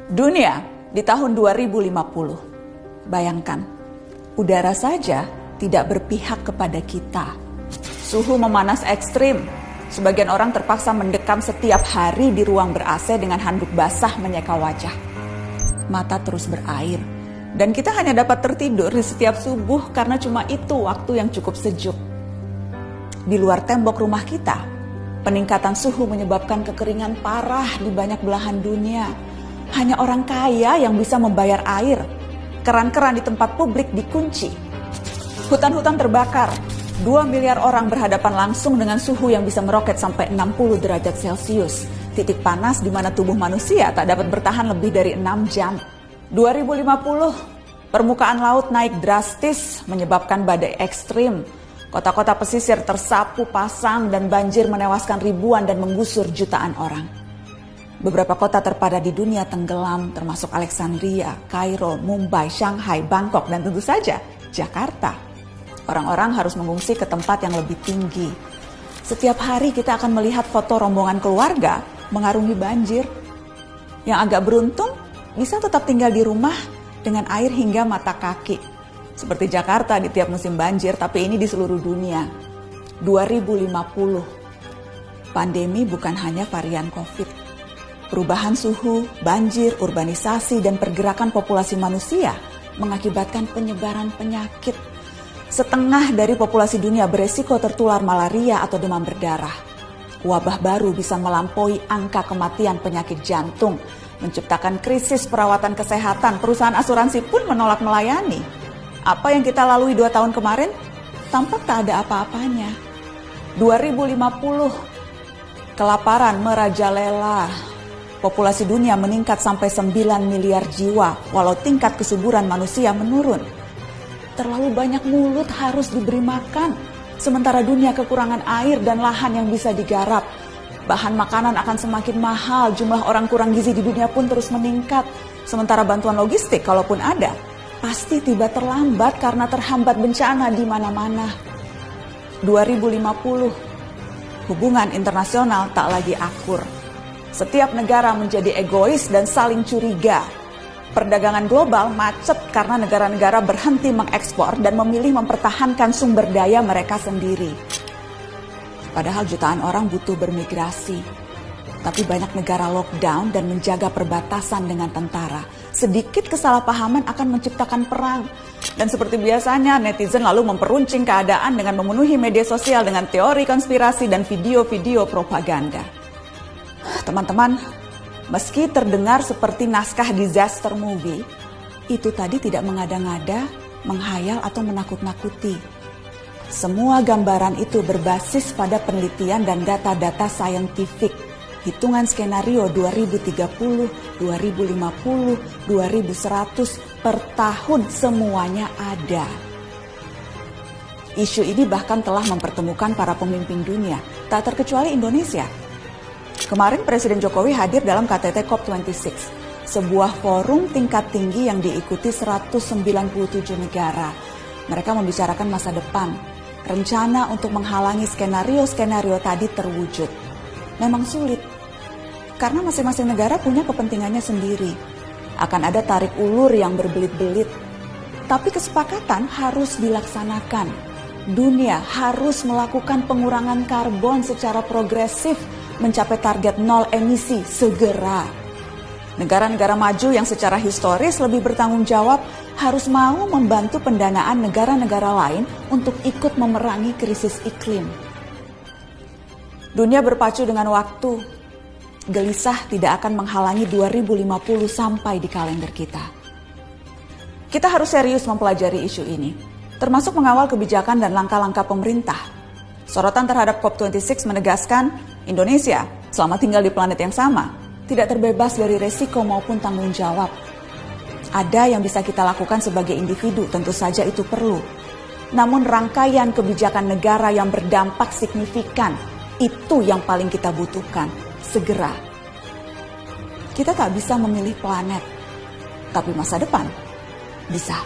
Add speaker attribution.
Speaker 1: Dunia di tahun 2050. Bayangkan, udara saja tidak berpihak kepada kita. Suhu memanas ekstrim. Sebagian orang terpaksa mendekam setiap hari di ruang ber-AC dengan handuk basah menyeka wajah. Mata terus berair. Dan kita hanya dapat tertidur di setiap subuh karena cuma itu waktu yang cukup sejuk. Di luar tembok rumah kita, peningkatan suhu menyebabkan kekeringan parah di banyak belahan dunia. Hanya orang kaya yang bisa membayar air. Keran-keran di tempat publik dikunci. Hutan-hutan terbakar. 2 miliar orang berhadapan langsung dengan suhu yang bisa meroket sampai 60 derajat Celcius. Titik panas di mana tubuh manusia tak dapat bertahan lebih dari 6 jam. 2050, permukaan laut naik drastis menyebabkan badai ekstrim. Kota-kota pesisir tersapu pasang dan banjir menewaskan ribuan dan menggusur jutaan orang. Beberapa kota terpadat di dunia tenggelam, termasuk Alexandria, Kairo, Mumbai, Shanghai, Bangkok, dan tentu saja Jakarta. Orang-orang harus mengungsi ke tempat yang lebih tinggi. Setiap hari kita akan melihat foto rombongan keluarga mengarungi banjir. Yang agak beruntung bisa tetap tinggal di rumah dengan air hingga mata kaki. Seperti Jakarta di tiap musim banjir, tapi ini di seluruh dunia. 2050. Pandemi bukan hanya varian COVID. Perubahan suhu, banjir, urbanisasi, dan pergerakan populasi manusia mengakibatkan penyebaran penyakit. Setengah dari populasi dunia beresiko tertular malaria atau demam berdarah. Wabah baru bisa melampaui angka kematian penyakit jantung, menciptakan krisis perawatan kesehatan. Perusahaan asuransi pun menolak melayani. Apa yang kita lalui 2 tahun kemarin, tampak tak ada apa-apanya. 2050, kelaparan merajalela. Populasi dunia meningkat sampai 9 miliar jiwa, walau tingkat kesuburan manusia menurun. Terlalu banyak mulut harus diberi makan, sementara dunia kekurangan air dan lahan yang bisa digarap. Bahan makanan akan semakin mahal, jumlah orang kurang gizi di dunia pun terus meningkat. Sementara bantuan logistik, kalaupun ada, pasti tiba terlambat karena terhambat bencana di mana-mana. 2050, hubungan internasional tak lagi akur. Setiap negara menjadi egois dan saling curiga. Perdagangan global macet karena negara-negara berhenti mengekspor dan memilih mempertahankan sumber daya mereka sendiri. Padahal jutaan orang butuh bermigrasi. Tapi banyak negara lockdown dan menjaga perbatasan dengan tentara. Sedikit kesalahpahaman akan menciptakan perang. Dan seperti biasanya, netizen lalu memperuncing keadaan dengan memenuhi media sosial dengan teori konspirasi dan video-video propaganda. Teman-teman, meski terdengar seperti naskah disaster movie, itu tadi tidak mengada-ngada, menghayal atau menakut-nakuti. Semua gambaran itu berbasis pada penelitian dan data-data saintifik. Hitungan skenario 2030, 2050, 2100 per tahun semuanya ada. Isu ini bahkan telah mempertemukan para pemimpin dunia, tak terkecuali Indonesia. Kemarin Presiden Jokowi hadir dalam KTT COP26, sebuah forum tingkat tinggi yang diikuti 197 negara. Mereka membicarakan masa depan, rencana untuk menghalangi skenario-skenario tadi terwujud. Memang sulit, karena masing-masing negara punya kepentingannya sendiri. Akan ada tarik ulur yang berbelit-belit, tapi kesepakatan harus dilaksanakan. Dunia harus melakukan pengurangan karbon secara progresif, mencapai target 0 emisi segera. Negara-negara maju yang secara historis lebih bertanggung jawab harus mau membantu pendanaan negara-negara lain untuk ikut memerangi krisis iklim. Dunia berpacu dengan waktu. Gelisah tidak akan menghalangi 2050 sampai di kalender kita. Kita harus serius mempelajari isu ini, termasuk mengawal kebijakan dan langkah-langkah pemerintah. Sorotan terhadap COP26 menegaskan Indonesia selama tinggal di planet yang sama tidak terbebas dari resiko maupun tanggung jawab. Ada yang bisa kita lakukan sebagai individu, tentu saja itu perlu. Namun rangkaian kebijakan negara yang berdampak signifikan, itu yang paling kita butuhkan, segera. Kita tak bisa memilih planet, tapi masa depan bisa.